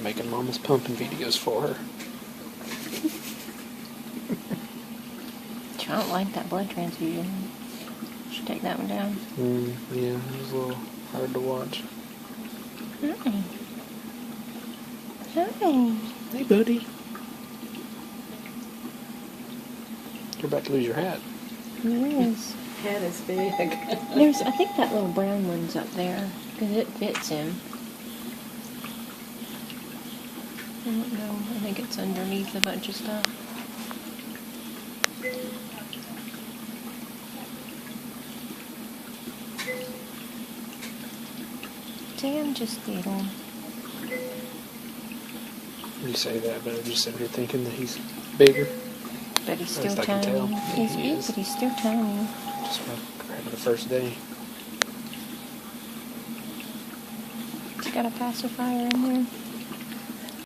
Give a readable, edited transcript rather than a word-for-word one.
making Mama's pumping videos for her. I don't like that blood transfusion. Should take that one down. Yeah, it was a little hard to watch. Hi. Hi. Hey, buddy. You're about to lose your hat. Yes. Head is big. I think that little brown one's up there, because it fits him. I don't know. I think it's underneath a bunch of stuff. Damn, just little. You say that, but I'm just sitting here thinking that he's bigger. But he's Best still I can tell. tiny. Yeah, He's he big, is. but he's still tiny. Just about grabbing the first day. He's got a pacifier in there.